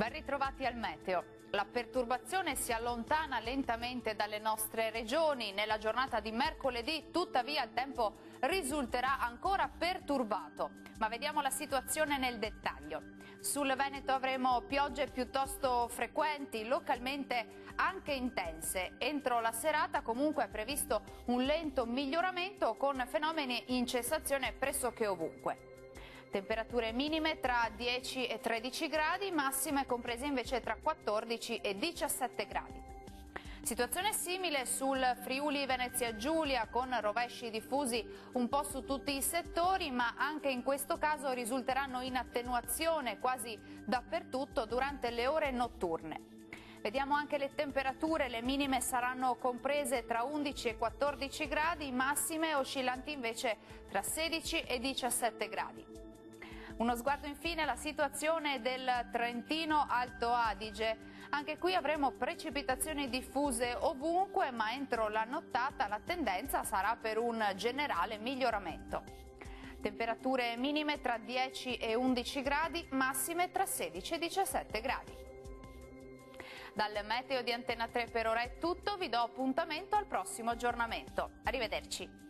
Ben ritrovati al meteo. La perturbazione si allontana lentamente dalle nostre regioni. Nella giornata di mercoledì, tuttavia, il tempo risulterà ancora perturbato. Ma vediamo la situazione nel dettaglio. Sul Veneto avremo piogge piuttosto frequenti, localmente anche intense. Entro la serata comunque è previsto un lento miglioramento con fenomeni in cessazione pressoché ovunque. Temperature minime tra 10 e 13 gradi, massime comprese invece tra 14 e 17 gradi. Situazione simile sul Friuli Venezia Giulia, con rovesci diffusi un po' su tutti i settori, ma anche in questo caso risulteranno in attenuazione quasi dappertutto durante le ore notturne. Vediamo anche le temperature, le minime saranno comprese tra 11 e 14 gradi, massime oscillanti invece tra 16 e 17 gradi. Uno sguardo infine alla situazione del Trentino Alto Adige. Anche qui avremo precipitazioni diffuse ovunque, ma entro la nottata la tendenza sarà per un generale miglioramento. Temperature minime tra 10 e 11 gradi, massime tra 16 e 17 gradi. Dal meteo di Antena 3 per ora è tutto, vi do appuntamento al prossimo aggiornamento. Arrivederci.